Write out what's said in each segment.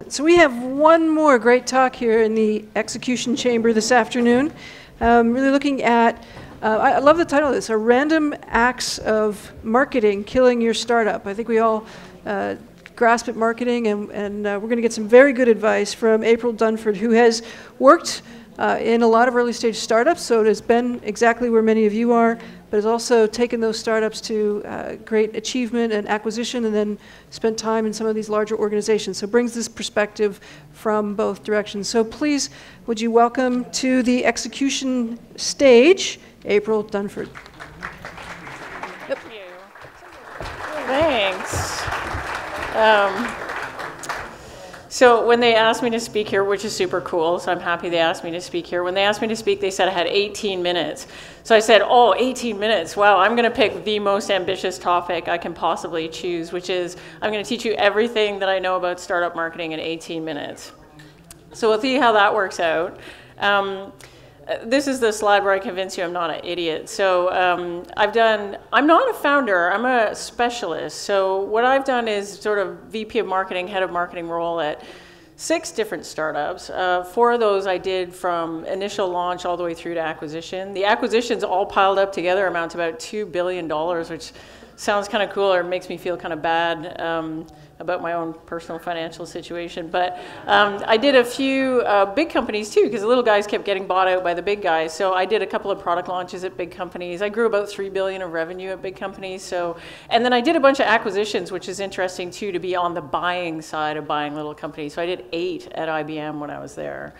So we have one more great talk here in the execution chamber this afternoon. Really looking at, I love the title of this, Random Acts of Marketing Killing Your Startup. I think we all grasp at marketing, and we're going to get some very good advice from April Dunford, who has worked in a lot of early stage startups, so it has been exactly where many of you are, but has also taken those startups to great achievement and acquisition, and then spent time in some of these larger organizations. So brings this perspective from both directions. So please, would you welcome to the execution stage, April Dunford. Yep. Thank you. Thanks. So when they asked me to speak here, which is super cool, so I'm happy they asked me to speak here. When they asked me to speak, they said I had 18 minutes. So I said, oh, 18 minutes. Wow, I'm going to pick the most ambitious topic I can possibly choose, which is I'm going to teach you everything that I know about startup marketing in 18 minutes. So we'll see how that works out. This is the slide where I convince you I'm not an idiot. So I'm not a founder, I'm a specialist. So what I've done is sort of VP of marketing, head of marketing role at 6 different startups. 4 of those I did from initial launch all the way through to acquisition. The acquisitions all piled up together amount to about $2 billion, which sounds kind of cool or makes me feel kind of bad about my own personal financial situation. But I did a few big companies too, because the little guys kept getting bought out by the big guys. So I did a couple of product launches at big companies. I grew about $3 billion of revenue at big companies. So, and then I did a bunch of acquisitions, which is interesting too, to be on the buying side of buying little companies. So I did 8 at IBM when I was there.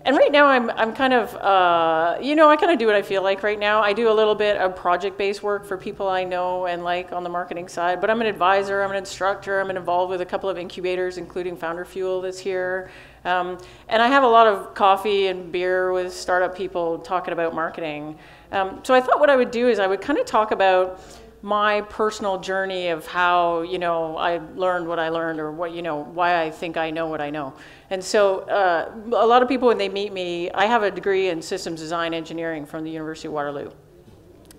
And right now I'm kind of, I kind of do what I feel like right now. I do a little bit of project-based work for people I know and like on the marketing side, but I'm an advisor, I'm an instructor, I'm involved with a couple of incubators, including Founder Fuel that's here. And I have a lot of coffee and beer with startup people talking about marketing. So I thought what I would do is I would kind of talk about my personal journey of how, I learned what I learned, or what, why I think I know what I know. And so a lot of people, when they meet me, I have a degree in systems design engineering from the University of Waterloo.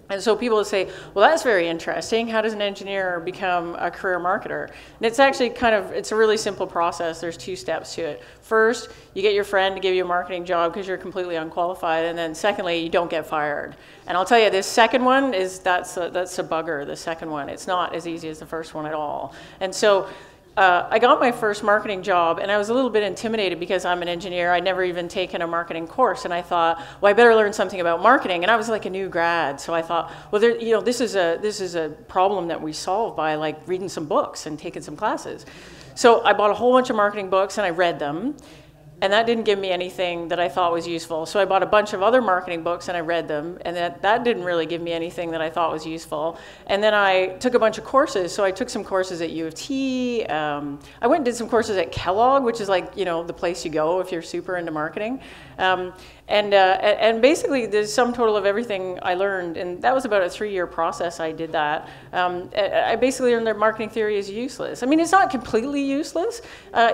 And so people will say, well, that's very interesting. How does an engineer become a career marketer? And it's actually it's a really simple process. There's 2 steps to it. First, you get your friend to give you a marketing job because you're completely unqualified. And then secondly, you don't get fired. And I'll tell you, this second one that's a bugger, the second one. It's not as easy as the first one at all. And so I got my first marketing job, and I was a little bit intimidated because I'm an engineer. I'd never even taken a marketing course, and I thought, well, I better learn something about marketing. And I was like a new grad, so I thought, well, this is a problem that we solve by like reading some books and taking some classes. So I bought a whole bunch of marketing books, and I read them. And that didn't give me anything that I thought was useful. So I bought a bunch of other marketing books and I read them, and that didn't really give me anything that I thought was useful. And then I took a bunch of courses. So I took some courses at U of T. I went and did some courses at Kellogg, which is like, the place you go if you're super into marketing. And basically the sum total of everything I learned, and that was about a 3-year process I did that. I basically learned that marketing theory is useless. I mean, it's not completely useless.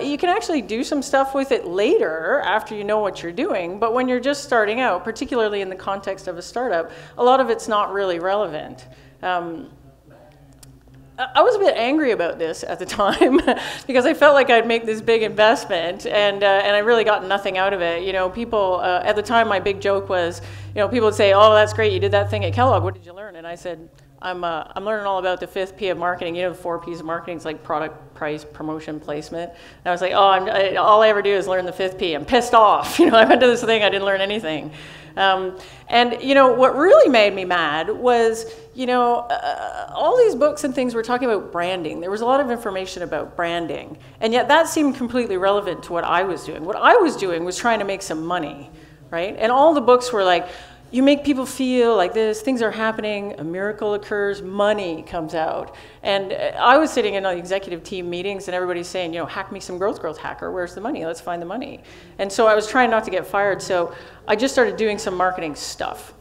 You can actually do some stuff with it later after you know what you're doing, but when you're just starting out, particularly in the context of a startup, a lot of it's not really relevant. I was a bit angry about this at the time because I felt like I'd make this big investment and I really got nothing out of it. People, at the time my big joke was, people would say, oh, that's great, you did that thing at Kellogg, what did you learn? And I said, I'm learning all about the 5th P of marketing. The 4 P's of marketing is like product, price, promotion, placement. And I was like, oh, all I ever do is learn the 5th P. I'm pissed off. I went to this thing, I didn't learn anything. What really made me mad was, all these books and things were talking about branding. There was a lot of information about branding, and yet that seemed completely relevant to what I was doing. What I was doing was trying to make some money, right? And all the books were like, you make people feel like this, things are happening, a miracle occurs, money comes out. And I was sitting in executive team meetings and everybody's saying, hack me some growth hacker, where's the money? Let's find the money. And so I was trying not to get fired, so I just started doing some marketing stuff.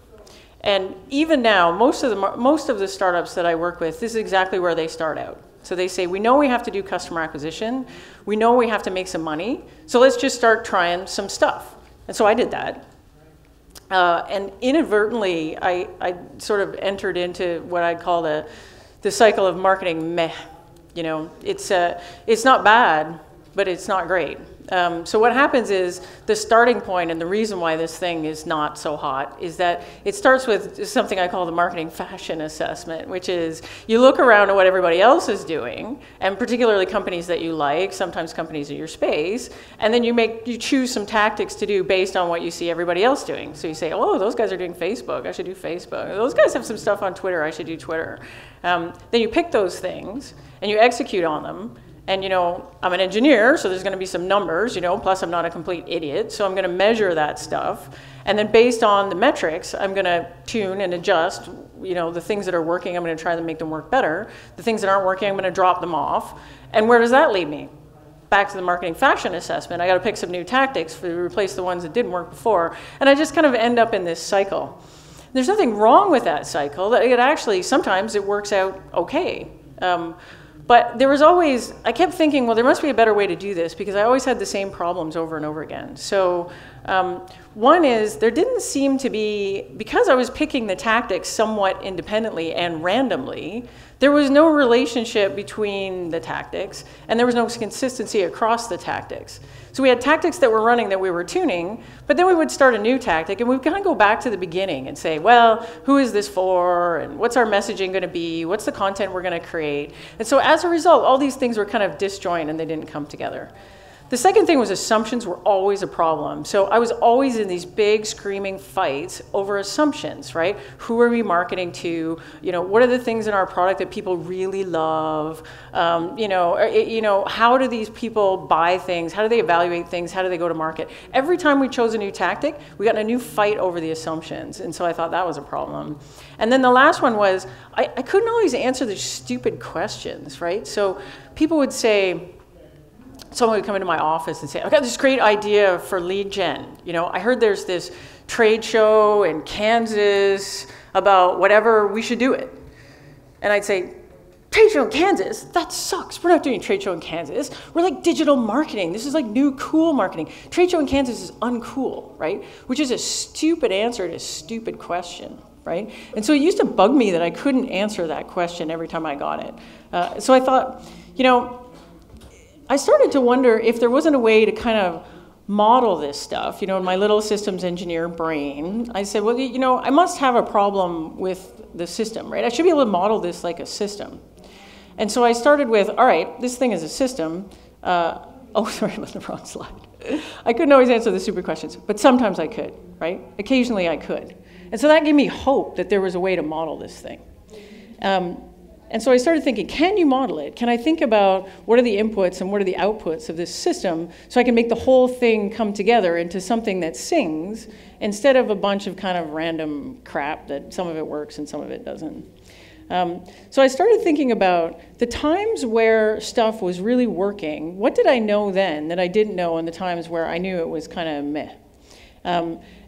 And even now, most of the startups that I work with, this is exactly where they start out. So they say, we know we have to do customer acquisition, we know we have to make some money, so let's just start trying some stuff. And so I did that. And inadvertently, I sort of entered into what I'd call the cycle of marketing meh. It's not bad, but it's not great. So what happens is the starting point, and the reason why this thing is not so hot, is that it starts with something I call the marketing fashion assessment, which is you look around at what everybody else is doing, and particularly companies that you like, sometimes companies in your space, and then you choose some tactics to do based on what you see everybody else doing. So you say, oh, those guys are doing Facebook, I should do Facebook. Those guys have some stuff on Twitter, I should do Twitter. Then you pick those things, and you execute on them. And, you know, I'm an engineer, so there's going to be some numbers, you know, plus I'm not a complete idiot, so I'm going to measure that stuff. And then based on the metrics, I'm going to tune and adjust, you know, the things that are working, I'm going to try to make them work better. The things that aren't working, I'm going to drop them off. And where does that lead me? Back to the marketing fashion assessment. I got to pick some new tactics to replace the ones that didn't work before. And I just kind of end up in this cycle. There's nothing wrong with that cycle. It actually, sometimes it works out okay. But there was always, I kept thinking, well, there must be a better way to do this, because I always had the same problems over and over again. So one is, there didn't seem to be, because I was picking the tactics somewhat independently and randomly, there was no relationship between the tactics, and there was no consistency across the tactics. So we had tactics that were running that we were tuning, but then we would start a new tactic, and we'd kind of go back to the beginning and say, well, who is this for, and what's our messaging going to be, what's the content we're going to create? And so as a result, all these things were kind of disjoint, and they didn't come together. The second thing was assumptions were always a problem. So I was always in these big screaming fights over assumptions, right? Who are we marketing to? You know, what are the things in our product that people really love? You know, how do these people buy things? How do they evaluate things? How do they go to market? Every time we chose a new tactic, we got in a new fight over the assumptions. And so I thought that was a problem. And then the last one was, I couldn't always answer the stupid questions, right? So people would say, someone would come into my office and say, I've got this great idea for lead gen. You know, I heard there's this trade show in Kansas about whatever, we should do it. And I'd say, trade show in Kansas? That sucks. We're not doing trade show in Kansas. We're like digital marketing. This is like new cool marketing. Trade show in Kansas is uncool, right? Which is a stupid answer to a stupid question, right? And so it used to bug me that I couldn't answer that question every time I got it. So I thought, you know, I started to wonder if there wasn't a way to kind of model this stuff. You know, in my little systems engineer brain, I said, well, you know, I must have a problem with the system, right? I should be able to model this like a system. And so I started with, all right, this thing is a system. Oh, sorry, I'm on the wrong slide. I couldn't always answer the super questions, but sometimes I could, right? Occasionally I could. And so that gave me hope that there was a way to model this thing. And so I started thinking, can you model it? Can I think about what are the inputs and what are the outputs of this system so I can make the whole thing come together into something that sings instead of a bunch of kind of random crap that some of it works and some of it doesn't. So I started thinking about the times where stuff was really working. What did I know then that I didn't know in the times where I knew it was kind of meh?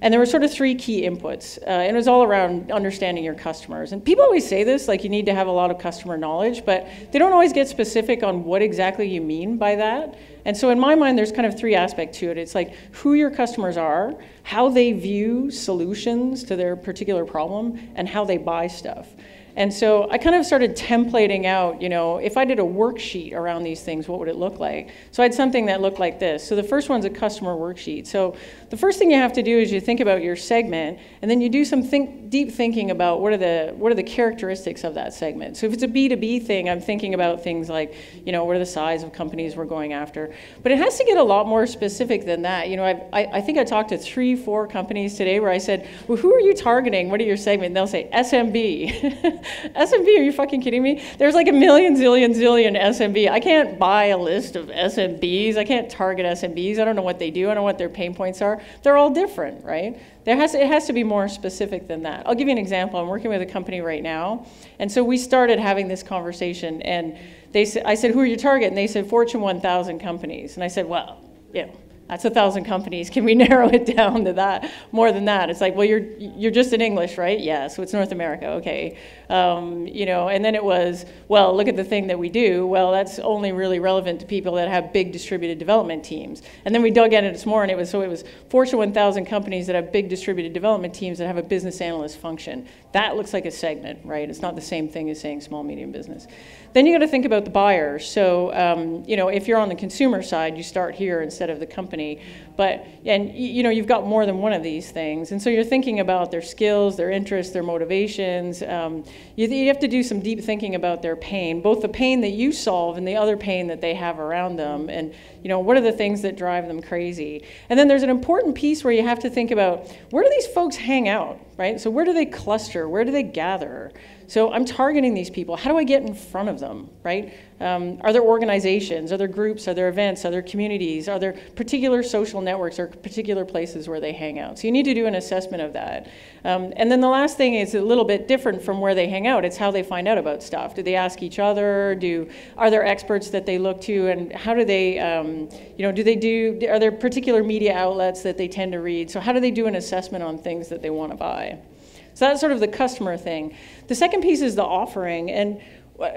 And there were sort of three key inputs, and it was all around understanding your customers. And people always say this, like you need to have a lot of customer knowledge, but they don't always get specific on what exactly you mean by that. And so in my mind, there's kind of three aspects to it. It's like who your customers are, how they view solutions to their particular problem, and how they buy stuff. And so I kind of started templating out, you know, if I did a worksheet around these things, what would it look like? So I had something that looked like this. So the first one's a customer worksheet. So the first thing you have to do is you think about your segment, and then you do some deep thinking about what are the characteristics of that segment. So if it's a B2B thing, I'm thinking about things like, you know, what are the size of companies we're going after? But it has to get a lot more specific than that. You know, I think I talked to 3-4 companies today where I said, well, who are you targeting? What are your segment? And they'll say, SMB. SMB, are you fucking kidding me? There's like a million, zillion SMB. I can't buy a list of SMBs. I can't target SMBs. I don't know what they do. I don't know what their pain points are. They're all different, right? It has to be more specific than that. I'll give you an example. I'm working with a company right now, and so we started having this conversation, and I said, who are your target? And they said, Fortune 1000 companies. And I said, well, you know, That's 1,000 companies. Can we narrow it down to that? More than that? It's like, well, you're just in English, right? Yeah, so it's North America, okay. You know, and then it was, well, look at the thing that we do. Well, that's only really relevant to people that have big distributed development teams. And then we dug into it more, and it was Fortune 1000 companies that have big distributed development teams that have a business analyst function. That looks like a segment, right? It's not the same thing as saying small, medium business. Then you got to think about the buyers. So, you know, if you're on the consumer side, you start here instead of the company. But, and you know, you've got more than one of these things. And so you're thinking about their skills, their interests, their motivations. You have to do some deep thinking about their pain, both the pain that you solve and the other pain that they have around them. And, you know, what are the things that drive them crazy? And then there's an important piece where you have to think about, where do these folks hang out, right? So where do they cluster? Where do they gather? So I'm targeting these people. How do I get in front of them, right? Are there organizations? Are there groups? Are there events? Are there communities? Are there particular social networks or particular places where they hang out? So you need to do an assessment of that. And then the last thing is a little bit different from where they hang out. It's how they find out about stuff. Do they ask each other? Are there experts that they look to? And how do they, you know, are there particular media outlets that they tend to read? So how do they do an assessment on things that they want to buy? So that's sort of the customer thing. The second piece is the offering. And,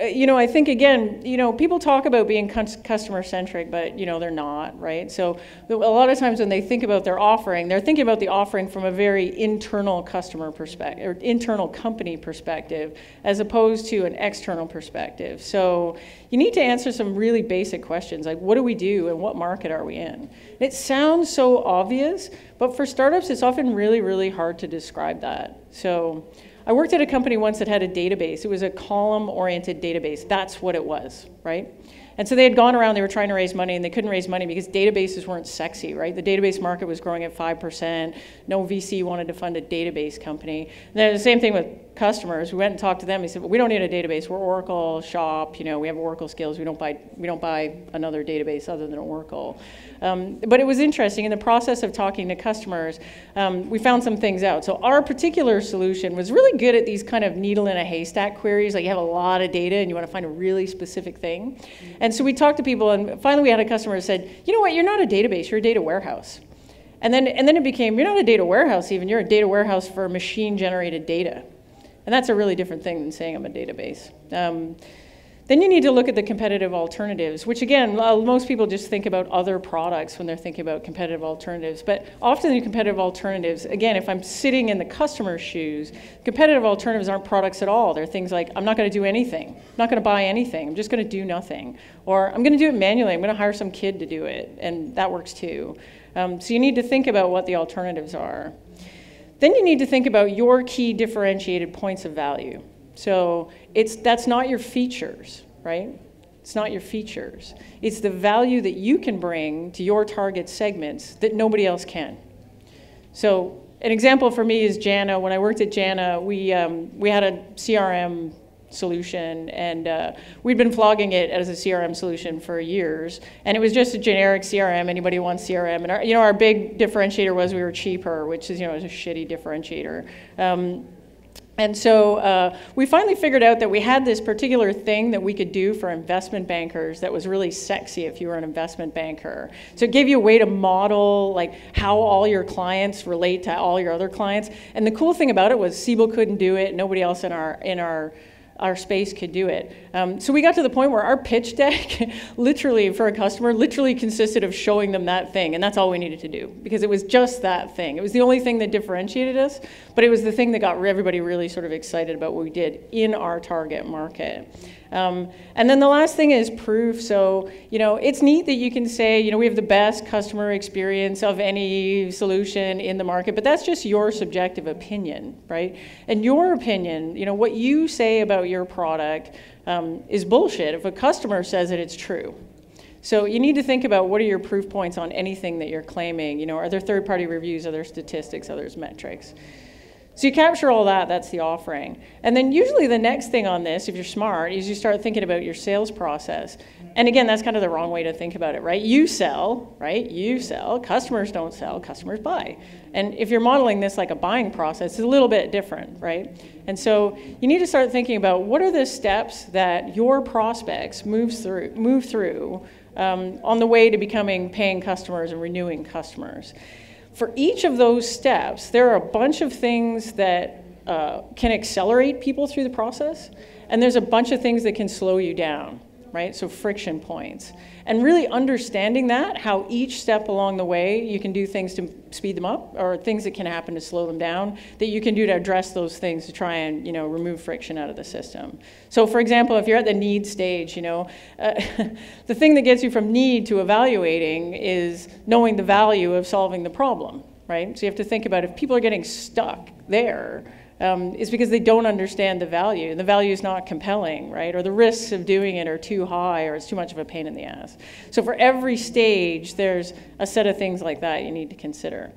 you know, I think, again, you know, people talk about being customer-centric, but, you know, they're not, right? So a lot of times when they think about their offering, they're thinking about the offering from a very internal customer perspective, or internal company perspective, as opposed to an external perspective. So you need to answer some really basic questions, like what do we do and what market are we in? It sounds so obvious, but for startups, it's often really, really hard to describe that. So I worked at a company once that had a database. It was a column-oriented database. That's what it was, right? And so they had gone around, they were trying to raise money, and they couldn't raise money because databases weren't sexy, right? The database market was growing at 5%. No VC wanted to fund a database company. And then the same thing with customers. We went and talked to them. They said, well, we don't need a database. We're Oracle shop. You know, we have Oracle skills. We don't buy another database other than Oracle. But it was interesting. In the process of talking to customers, we found some things out. So our particular solution was really good at these kind of needle in a haystack queries. Like you have a lot of data and you want to find a really specific thing. And so we talked to people, and finally we had a customer who said, you know what, you're not a database, you're a data warehouse. And then it became, you're not a data warehouse even, you're a data warehouse for machine-generated data. And that's a really different thing than saying I'm a database. Then you need to look at the competitive alternatives, which again, most people just think about other products when they're thinking about competitive alternatives. But often the competitive alternatives, again, if I'm sitting in the customer's shoes, competitive alternatives aren't products at all. They're things like, I'm not going to do anything. I'm not going to buy anything. I'm just going to do nothing. Or I'm going to do it manually. I'm going to hire some kid to do it. And that works too. So you need to think about what the alternatives are. Then you need to think about your key differentiated points of value. So that's not your features, right? It's not your features. It's the value that you can bring to your target segments that nobody else can. So an example for me is Jana. When I worked at Jana, we had a CRM solution, and we'd been flogging it as a CRM solution for years, and it was just a generic CRM. Anybody wants CRM? And our big differentiator was we were cheaper, which is is a shitty differentiator. And so we finally figured out that we had this particular thing that we could do for investment bankers that was really sexy if you were an investment banker. So it gave you a way to model like how all your clients relate to all your other clients. And the cool thing about it was Siebel couldn't do it. Nobody else in our space could do it. So we got to the point where our pitch deck, literally for a customer, literally consisted of showing them that thing, and that's all we needed to do, because it was just that thing. It was the only thing that differentiated us, but it was the thing that got everybody really sort of excited about what we did in our target market. And then the last thing is proof. So, it's neat that you can say, we have the best customer experience of any solution in the market, but that's just your subjective opinion, right? And your opinion, what you say about your product is bullshit. If a customer says it, it's true. So you need to think about what are your proof points on anything that you're claiming. Are there third-party reviews, are there statistics, are there metrics? So you capture all that, that's the offering. And then usually the next thing on this, if you're smart, is you start thinking about your sales process. And again, that's kind of the wrong way to think about it, right? You sell, right? You sell. Customers don't sell, customers buy. And if you're modeling this like a buying process, it's a little bit different, right? And so you need to start thinking about what are the steps that your prospects move through on the way to becoming paying customers and renewing customers. For each of those steps, there are a bunch of things that can accelerate people through the process, and there's a bunch of things that can slow you down, right? So friction points. And really understanding that, how each step along the way, you can do things to speed them up, or things that can happen to slow them down, that you can do to address those things to try and, remove friction out of the system. So for example, if you're at the need stage, the thing that gets you from need to evaluating is knowing the value of solving the problem, right? So you have to think about if people are getting stuck there, it's because they don't understand the value, and the value is not compelling, right? Or the risks of doing it are too high, or it's too much of a pain in the ass. So for every stage, there's a set of things like that you need to consider.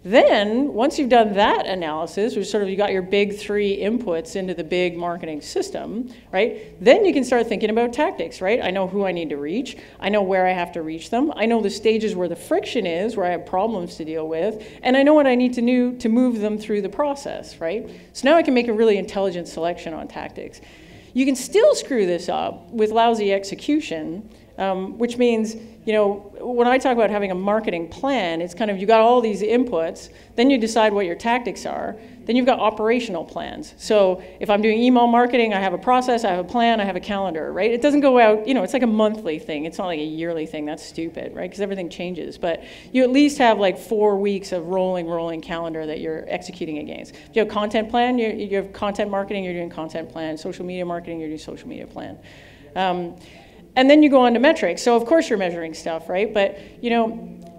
Then, once you've done that analysis, which sort of you got your big 3 inputs into the big marketing system, right? Then you can start thinking about tactics, right? I know who I need to reach. I know where I have to reach them. I know the stages where the friction is, where I have problems to deal with, and I know what I need to do to move them through the process, right? So now I can make a really intelligent selection on tactics. You can still screw this up with lousy execution, which means, when I talk about having a marketing plan, it's kind of, you got all these inputs, then you decide what your tactics are, then you've got operational plans. So if I'm doing email marketing, I have a process, I have a plan, I have a calendar, right? It doesn't go out, it's like a monthly thing. It's not like a yearly thing. That's stupid, right? Because everything changes. But you at least have like 4 weeks of rolling calendar that you're executing against. If you have a content plan, you have content marketing, you're doing content plan. Social media marketing, you're doing social media plan. And then you go on to metrics. So of course you're measuring stuff, right? But,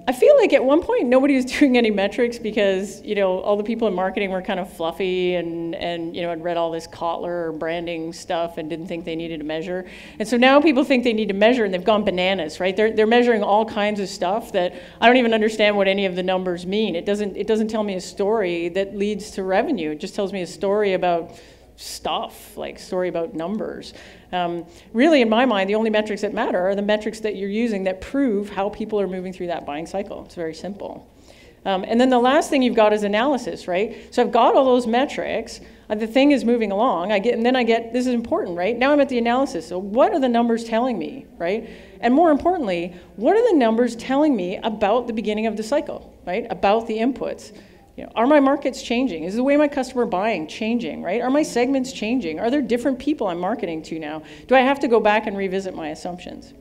I feel like at one point nobody was doing any metrics because, all the people in marketing were kind of fluffy and had read all this Kotler branding stuff and didn't think they needed to measure. And so now people think they need to measure, and they've gone bananas, right? They're measuring all kinds of stuff that I don't even understand what any of the numbers mean. It doesn't tell me a story that leads to revenue. It just tells me a story about stuff, like story about numbers. Really, in my mind, the only metrics that matter are the metrics that you're using that prove how people are moving through that buying cycle. It's very simple. And then the last thing you've got is analysis, right? So I've got all those metrics, the thing is moving along, this is important, right? Now I'm at the analysis. So what are the numbers telling me, right? And more importantly, what are the numbers telling me about the beginning of the cycle, right? About the inputs. Are my markets changing? Is the way my customer buying changing, right? Are my segments changing? Are there different people I'm marketing to now? Do I have to go back and revisit my assumptions?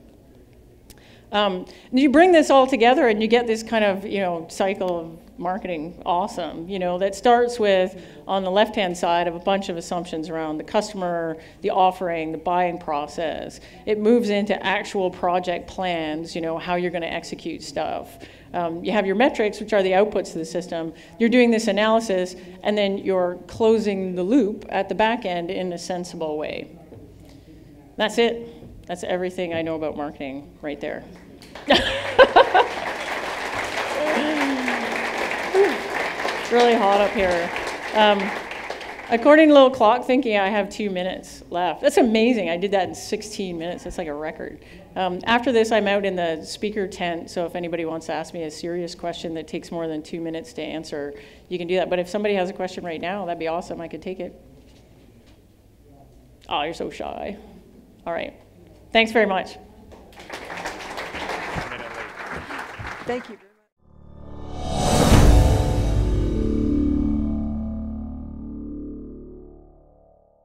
And you bring this all together and you get this kind of, cycle of marketing awesome, that starts with, on the left-hand side, of a bunch of assumptions around the customer, the offering, the buying process. It moves into actual project plans, how you're going to execute stuff. You have your metrics, which are the outputs to the system. You're doing this analysis, and then you're closing the loop at the back end in a sensible way. That's it. That's everything I know about marketing right there. It's really hot up here. According to Little Clock Thinking, I have 2 minutes left. That's amazing. I did that in 16 minutes. That's like a record. After this, I'm out in the speaker tent, so if anybody wants to ask me a serious question that takes more than 2 minutes to answer, you can do that. But if somebody has a question right now, that'd be awesome. I could take it. Oh, you're so shy. All right. Thanks very much. Thank you.